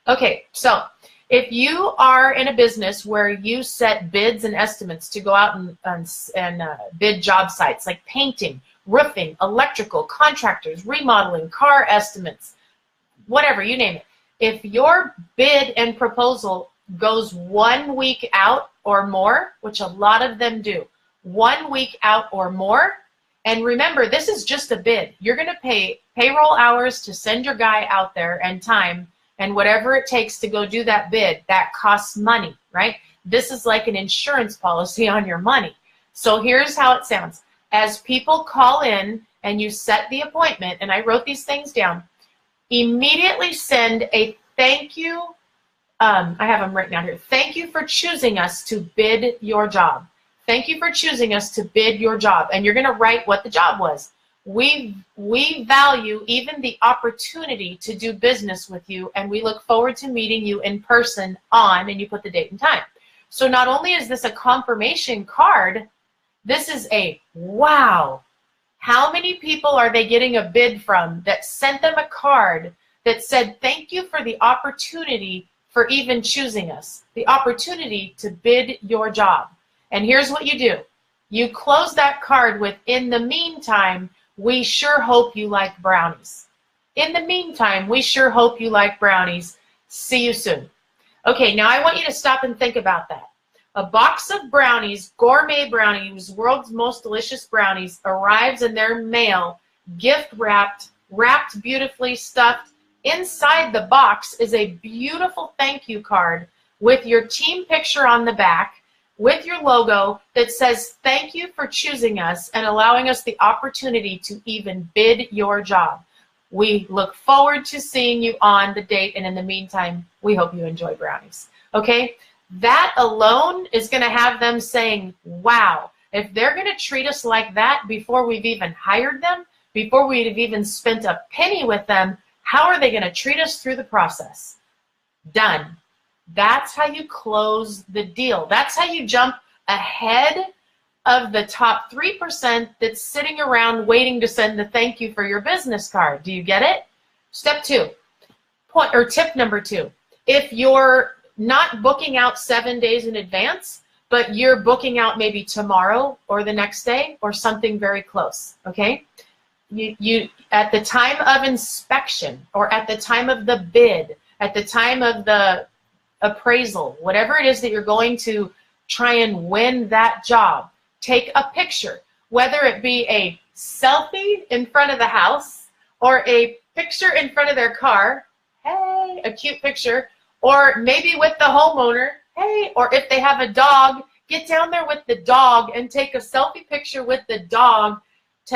Okay, so if you are in a business where you set bids and estimates to go out and bid job sites like painting, roofing, electrical, contractors, remodeling, car estimates, whatever, you name it. If your bid and proposal goes 1 week out or more, which a lot of them do, 1 week out or more, and remember, this is just a bid. You're going to pay payroll hours to send your guy out there and time, and whatever it takes to go do that bid, that costs money, right? This is like an insurance policy on your money. So here's how it sounds. As people call in and you set the appointment, and I wrote these things down, immediately send a thank you. I have them written down here. Thank you for choosing us to bid your job. Thank you for choosing us to bid your job. And you're going to write what the job was. We value even the opportunity to do business with you, and we look forward to meeting you in person on, and you put the date and time. So not only is this a confirmation card, this is a wow. How many people are they getting a bid from that sent them a card that said, thank you for the opportunity for even choosing us, the opportunity to bid your job. And here's what you do. You close that card with, in the meantime, we sure hope you like brownies. In the meantime, we sure hope you like brownies. See you soon. Okay, now I want you to stop and think about that. A box of brownies, gourmet brownies, world's most delicious brownies, arrives in their mail, gift wrapped, wrapped beautifully, stuffed. Inside the box is a beautiful thank you card with your team picture on the back, with your logo that says, thank you for choosing us and allowing us the opportunity to even bid your job. We look forward to seeing you on the date, and in the meantime, we hope you enjoy brownies. Okay? That alone is going to have them saying, wow, if they're going to treat us like that before we've even hired them, before we've even spent a penny with them, how are they going to treat us through the process? Done. That's how you close the deal. That's how you jump ahead of the top 3% that's sitting around waiting to send the thank you for your business card. Do you get it? Step 2, tip number 2. If you're not booking out 7 days in advance, but you're booking out maybe tomorrow or the next day or something very close, okay? You at the time of inspection or at the time of the bid, at the time of the appraisal, whatever it is that you're going to try and win that job, take a picture, whether it be a selfie in front of the house or a picture in front of their car, hey, a cute picture, or maybe with the homeowner, hey, or if they have a dog, get down there with the dog and take a selfie picture with the dog.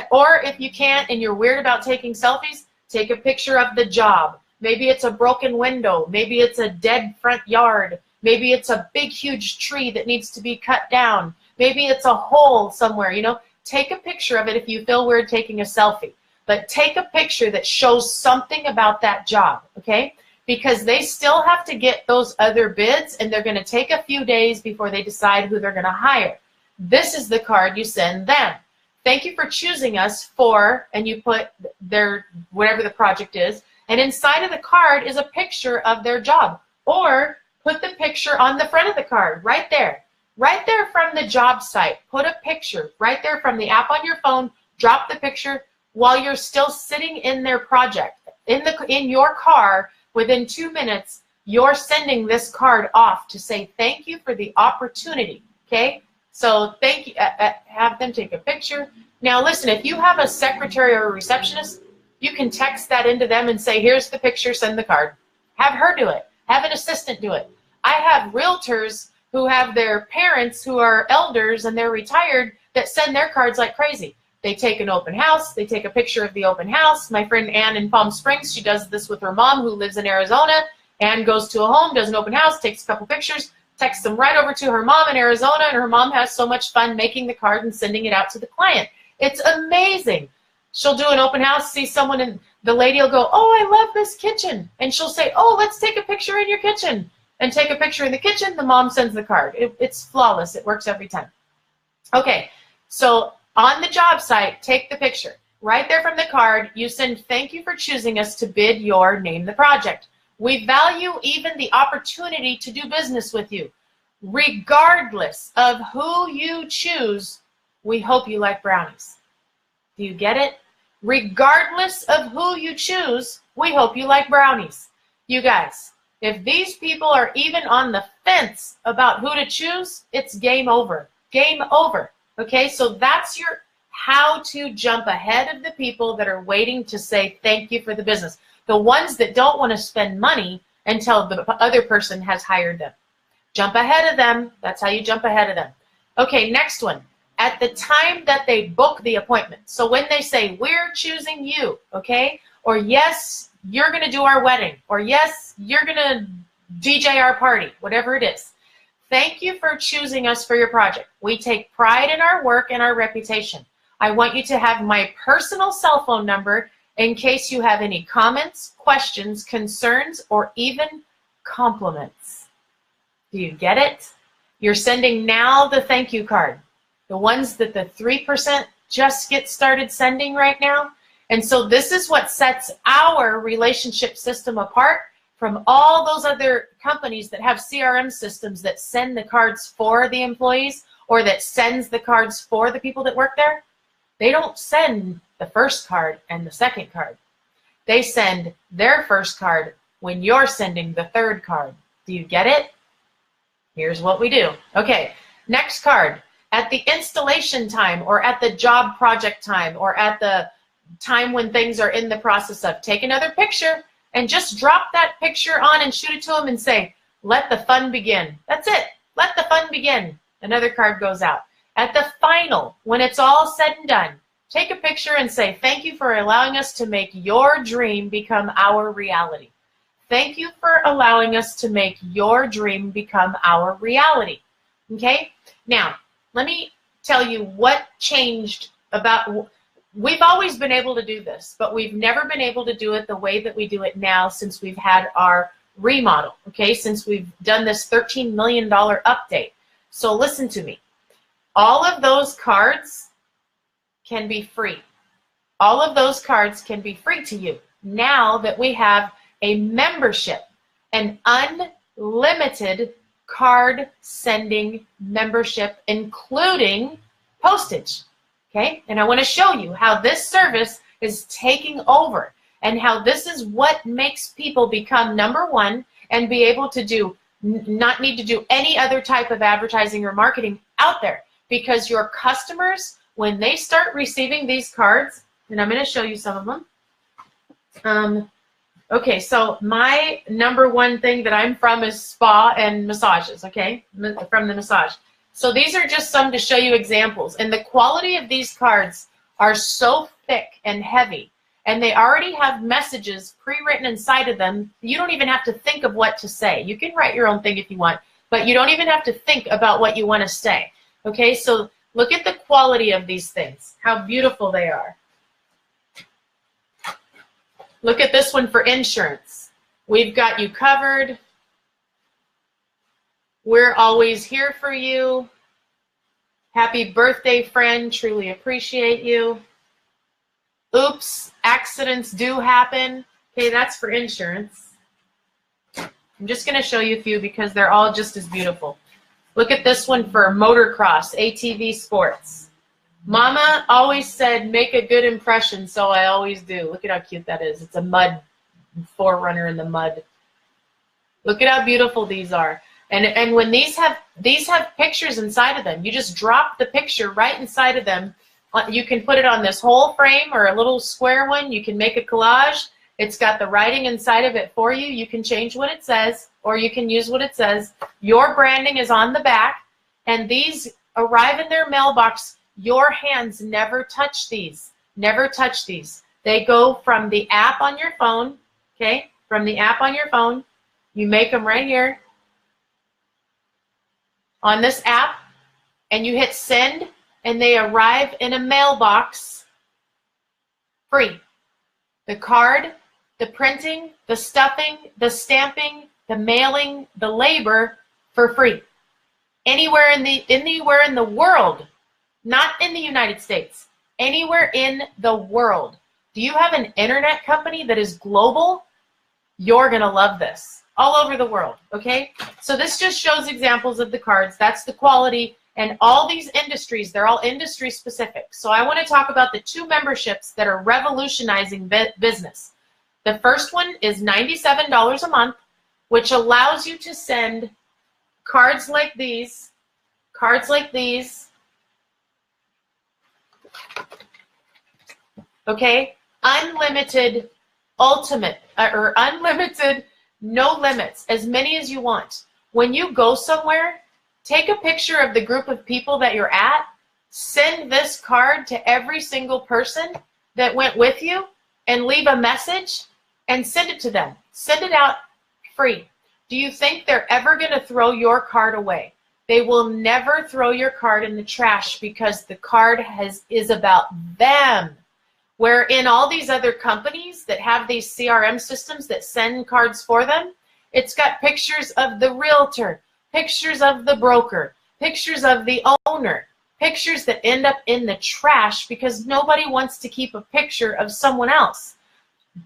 Or if you can't and you're weird about taking selfies, take a picture of the job. Maybe it's a broken window. Maybe it's a dead front yard. Maybe it's a big, huge tree that needs to be cut down. Maybe it's a hole somewhere, you know. Take a picture of it if you feel weird taking a selfie. But take a picture that shows something about that job, okay? Because they still have to get those other bids, and they're going to take a few days before they decide who they're going to hire. This is the card you send them. Thank you for choosing us for, and you put their, whatever the project is, and inside of the card is a picture of their job. Or put the picture on the front of the card, right there. Right there from the job site. Put a picture right there from the app on your phone. Drop the picture while you're still sitting in their project. In your car, within 2 minutes, you're sending this card off to say thank you for the opportunity, okay? So thank you, have them take a picture. Now listen, if you have a secretary or a receptionist, you can text that into them and say, here's the picture, send the card. Have her do it. Have an assistant do it. I have realtors who have their parents who are elders and they're retired that send their cards like crazy. They take an open house. They take a picture of the open house. My friend Ann in Palm Springs, she does this with her mom who lives in Arizona. Ann goes to a home, does an open house, takes a couple pictures, texts them right over to her mom in Arizona, and her mom has so much fun making the card and sending it out to the client. It's amazing. She'll do an open house, see someone, and the lady will go, oh, I love this kitchen. And she'll say, oh, let's take a picture in your kitchen. And take a picture in the kitchen. The mom sends the card. It's flawless. It works every time. Okay, so on the job site, take the picture. Right there from the card, you send thank you for choosing us to bid your name the project. We value even the opportunity to do business with you. Regardless of who you choose, we hope you like brownies. Do you get it? Regardless of who you choose, we hope you like brownies. You guys, if these people are even on the fence about who to choose, it's game over. Game over. Okay, so that's your how to jump ahead of the people that are waiting to say thank you for the business. The ones that don't want to spend money until the other person has hired them. Jump ahead of them. That's how you jump ahead of them. Okay, next one. At the time that they book the appointment. So when they say, we're choosing you, okay? Or yes, you're going to do our wedding. Or yes, you're going to DJ our party, whatever it is. Thank you for choosing us for your project. We take pride in our work and our reputation. I want you to have my personal cell phone number in case you have any comments, questions, concerns, or even compliments. Do you get it? You're sending now the thank you card. The ones that the 3% just get started sending right now. And so this is what sets our relationship system apart from all those other companies that have CRM systems that send the cards for the employees or that sends the cards for the people that work there. They don't send the first card and the second card. They send their first card when you're sending the third card. Do you get it? Here's what we do. Okay, next card. At the installation time or at the job project time or at the time when things are in the process of, take another picture and just drop that picture on and shoot it to them and say, let the fun begin. That's it. Let the fun begin. Another card goes out. At the final, when it's all said and done, take a picture and say, thank you for allowing us to make your dream become our reality. Thank you for allowing us to make your dream become our reality. Okay? Now, let me tell you what changed about, we've always been able to do this, but we've never been able to do it the way that we do it now since we've had our remodel, okay? Since we've done this $13 million update. So listen to me. All of those cards can be free. All of those cards can be free to you now that we have a membership, an unlimited card sending membership, including postage. Okay, and I want to show you how this service is taking over and how this is what makes people become number one and be able to do, not need to do any other type of advertising or marketing out there, because your customers, when they start receiving these cards, and I'm going to show you some of them. Okay, so my number one thing that I'm from is spa and massages, okay, from the massage. So these are just some to show you examples. And the quality of these cards are so thick and heavy, and they already have messages pre-written inside of them. You don't even have to think of what to say. You can write your own thing if you want, but you don't even have to think about what you want to say. Okay, so look at the quality of these things, how beautiful they are. Look at this one for insurance. We've got you covered. We're always here for you. Happy birthday, friend. Truly appreciate you. Oops, accidents do happen. Okay, that's for insurance. I'm just going to show you a few because they're all just as beautiful. Look at this one for motocross, ATV sports. Mama always said, make a good impression, so I always do. Look at how cute that is. It's a mud forerunner in the mud. Look at how beautiful these are. And when these have pictures inside of them, you just drop the picture right inside of them. You can put it on this whole frame or a little square one. You can make a collage. It's got the writing inside of it for you. You can change what it says, or you can use what it says. Your branding is on the back, and these arrive in their mailbox. Your hands never touch these. Never touch these. They go from the app on your phone, okay? From the app on your phone. You make them right here on this app, and you hit send, and they arrive in a mailbox free. The card, the printing, the stuffing, the stamping, the mailing, the labor for free. Anywhere in the world. Not in the United States, anywhere in the world. Do you have an internet company that is global? You're going to love this all over the world, okay? So this just shows examples of the cards. That's the quality. And all these industries, they're all industry specific. So I want to talk about the 2 memberships that are revolutionizing business. The first one is $97 a month, which allows you to send cards like these, okay? Unlimited, ultimate, or unlimited, no limits, as many as you want. When you go somewhere, take a picture of the group of people that you're at, send this card to every single person that went with you, and leave a message, and send it to them. Send it out free. Do you think they're ever going to throw your card away? They will never throw your card in the trash because the card is about them. Where in all these other companies that have these CRM systems that send cards for them, it's got pictures of the realtor, pictures of the broker, pictures of the owner, pictures that end up in the trash because nobody wants to keep a picture of someone else.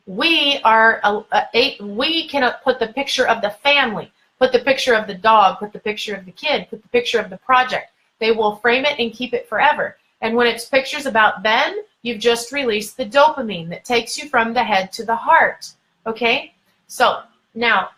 We can put the picture of the family, put the picture of the dog, put the picture of the kid, put the picture of the project. They will frame it and keep it forever. And when it's pictures about them, you've just released the dopamine that takes you from the head to the heart. Okay? So now,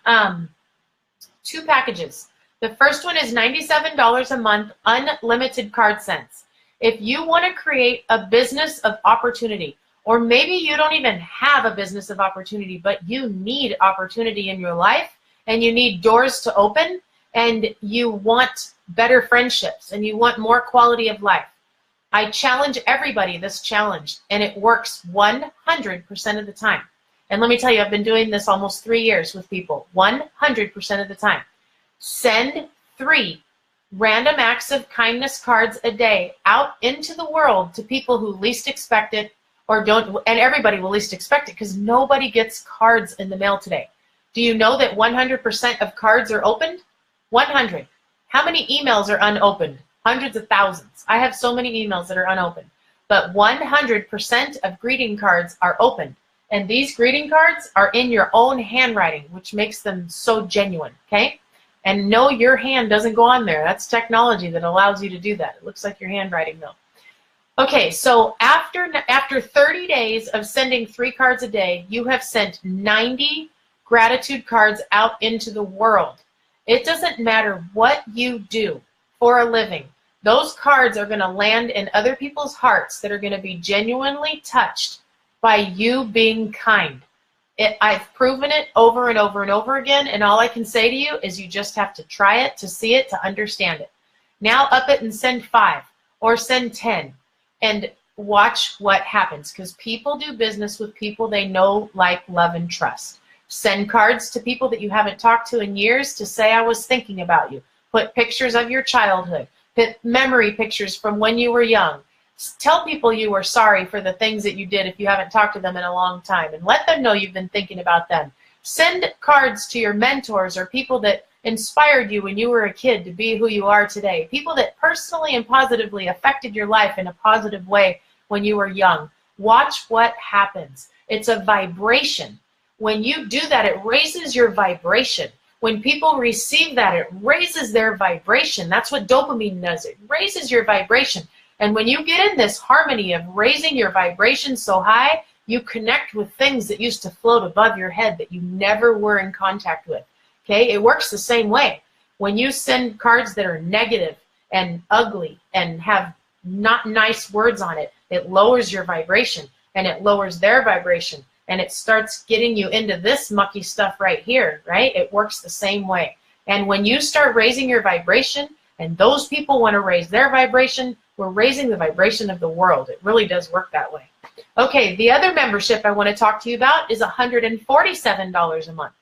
2 packages. The first one is $97 a month, unlimited card sends. If you want to create a business of opportunity, or maybe you don't even have a business of opportunity, but you need opportunity in your life, and you need doors to open, and you want better friendships, and you want more quality of life, I challenge everybody this challenge, and it works 100% of the time. And let me tell you, I've been doing this almost 3 years with people, 100% of the time. Send 3 random acts of kindness cards a day out into the world to people who least expect it, or don't, and everybody will least expect it because nobody gets cards in the mail today. Do you know that 100% of cards are opened? 100. How many emails are unopened? Hundreds of thousands. I have so many emails that are unopened. But 100% of greeting cards are opened. And these greeting cards are in your own handwriting, which makes them so genuine, okay? And no, your hand doesn't go on there. That's technology that allows you to do that. It looks like your handwriting, though. Okay, so after 30 days of sending 3 cards a day, you have sent 90 gratitude cards out into the world. It doesn't matter what you do for a living. Those cards are going to land in other people's hearts that are going to be genuinely touched by you being kind. I've proven it over and over and over again, and all I can say to you is you just have to try it, to see it, to understand it. Now up it and send 5 or send 10 and watch what happens, because people do business with people they know, like, love, and trust. Send cards to people that you haven't talked to in years to say, I was thinking about you. Put pictures of your childhood. Put memory pictures from when you were young. Tell people you were sorry for the things that you did if you haven't talked to them in a long time, and let them know you've been thinking about them. Send cards to your mentors or people that inspired you when you were a kid to be who you are today. People that personally and positively affected your life in a positive way when you were young. Watch what happens. It's a vibration. When you do that, it raises your vibration. When people receive that, it raises their vibration. That's what dopamine does. It raises your vibration. And when you get in this harmony of raising your vibration so high, you connect with things that used to float above your head that you never were in contact with. Okay? It works the same way. When you send cards that are negative and ugly and have not nice words on it, it lowers your vibration, and it lowers their vibration, and it starts getting you into this mucky stuff right here, right? It works the same way. And when you start raising your vibration, and those people want to raise their vibration, we're raising the vibration of the world. It really does work that way. Okay, the other membership I want to talk to you about is $147 a month.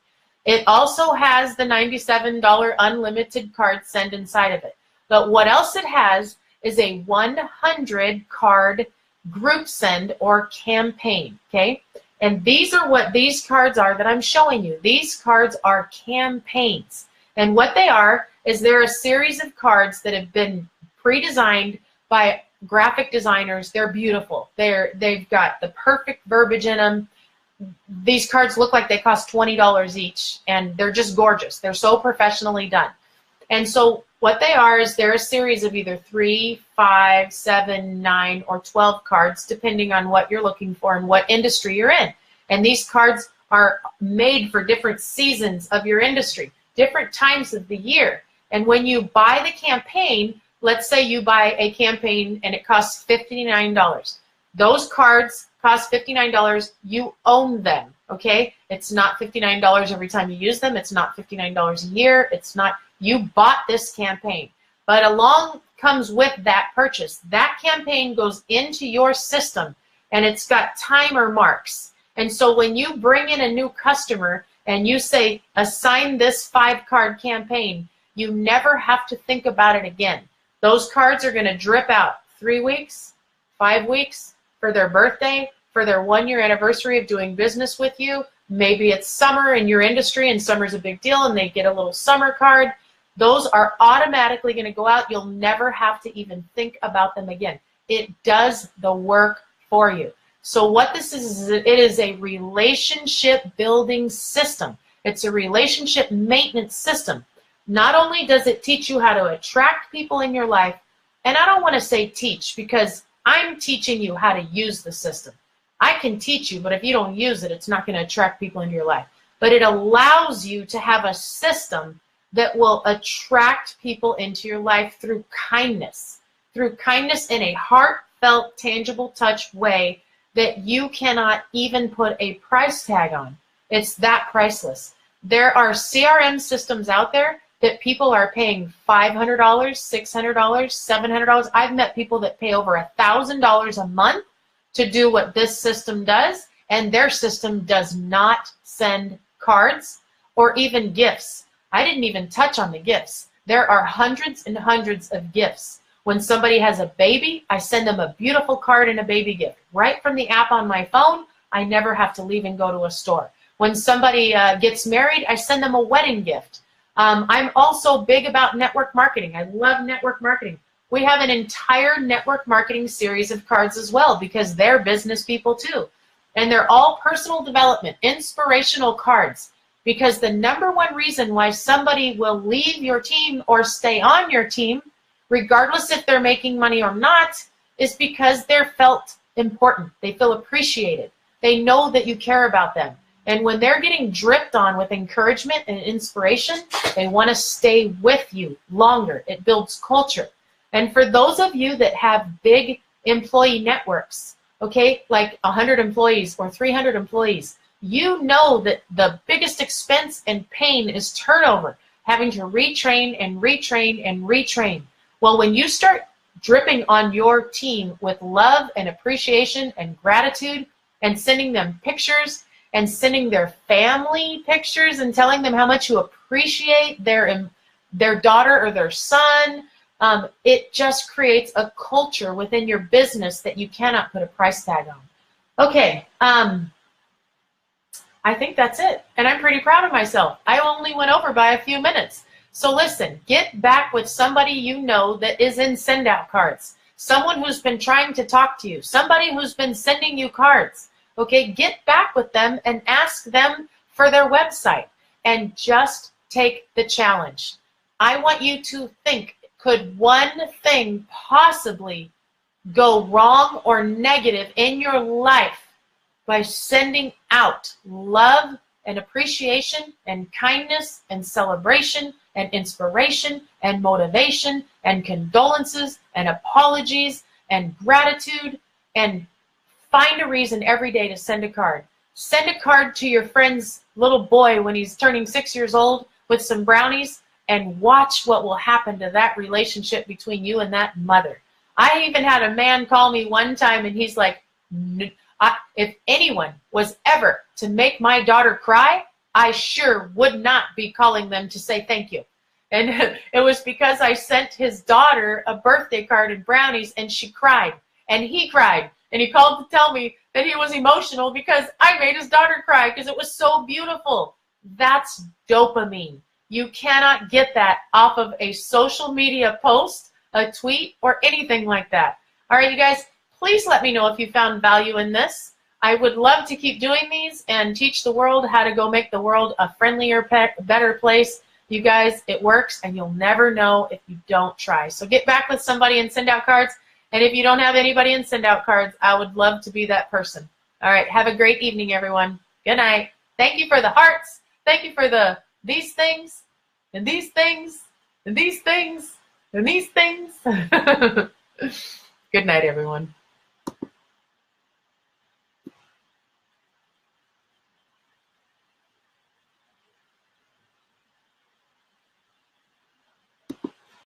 It also has the $97 unlimited card send inside of it. But what else it has is a 100 card group send or campaign, okay? And these are what these cards are that I'm showing you. These cards are campaigns. And what they are is they're a series of cards that have been pre-designed by graphic designers. They're beautiful. They've got the perfect verbiage in them. these cards look like they cost $20 each, and they're just gorgeous. They're so professionally done. And so what they are is they're a series of either 3, 5, 7, 9, or 12 cards, depending on what you're looking for and what industry you're in. And these cards are made for different seasons of your industry, different times of the year. And when you buy the campaign, let's say you buy a campaign and it costs $59. Those cards cost $59. You own them, okay? It's not $59 every time you use them. It's not $59 a year. It's not, you bought this campaign. But along comes with that purchase. That campaign goes into your system, and it's got timer marks. And so when you bring in a new customer and you say, assign this 5-card campaign, you never have to think about it again. Those cards are going to drip out 3 weeks, 5 weeks, for their birthday, for their 1-year anniversary of doing business with you. Maybe it's summer in your industry and summer's a big deal and they get a little summer card. Those are automatically going to go out. You'll never have to even think about them again. It does the work for you. So what this is it is a relationship building system. It's a relationship maintenance system. Not only does it teach you how to attract people in your life, and I don't want to say teach because I'm teaching you how to use the system. I can teach you, but if you don't use it, it's not going to attract people into your life. But it allows you to have a system that will attract people into your life through kindness in a heartfelt, tangible touch way that you cannot even put a price tag on. It's that priceless. There are CRM systems out there that people are paying $500, $600, $700. I've met people that pay over $1,000 a month to do what this system does, and their system does not send cards or even gifts. I didn't even touch on the gifts. There are hundreds and hundreds of gifts. When somebody has a baby, I send them a beautiful card and a baby gift. Right from the app on my phone, I never have to leave and go to a store. When somebody gets married, I send them a wedding gift. I'm also big about network marketing. I love network marketing. We have an entire network marketing series of cards as well because they're business people too. And they're all personal development, inspirational cards. Because the #1 reason why somebody will leave your team or stay on your team, regardless if they're making money or not, is because they're felt important. They feel appreciated. They know that you care about them. And when they're getting dripped on with encouragement and inspiration, they want to stay with you longer. It builds culture. And for those of you that have big employee networks, okay, like 100 employees or 300 employees, you know that the biggest expense and pain is turnover, having to retrain and retrain and retrain. Well, when you start dripping on your team with love and appreciation and gratitude and sending them pictures and sending their family pictures and telling them how much you appreciate their daughter or their son, it just creates a culture within your business that you cannot put a price tag on. Okay, I think that's it. And I'm pretty proud of myself. I only went over by a few minutes. So listen, get back with somebody you know that is in send out cards. Someone who's been trying to talk to you. Somebody who's been sending you cards. Okay, get back with them and ask them for their website and just take the challenge. I want you to think, could one thing possibly go wrong or negative in your life by sending out love and appreciation and kindness and celebration and inspiration and motivation and condolences and apologies and gratitude, and find a reason every day to send a card. Send a card to your friend's little boy when he's turning 6 years old with some brownies, and watch what will happen to that relationship between you and that mother. I even had a man call me one time and he's like, if anyone was ever to make my daughter cry, I sure would not be calling them to say thank you. And it was because I sent his daughter a birthday card and brownies, and she cried, and he cried, and he called to tell me that he was emotional because I made his daughter cry because it was so beautiful. That's dopamine. You cannot get that off of a social media post, a tweet, or anything like that. All right, you guys, please let me know if you found value in this. I would love to keep doing these and teach the world how to go make the world a friendlier, better place. You guys, it works, and you'll never know if you don't try. So get back with somebody and send out cards. And if you don't have anybody and send out cards, I would love to be that person. All right, have a great evening, everyone. Good night. Thank you for the hearts. Thank you for these things, and these things, and these things, and these things. Good night, everyone.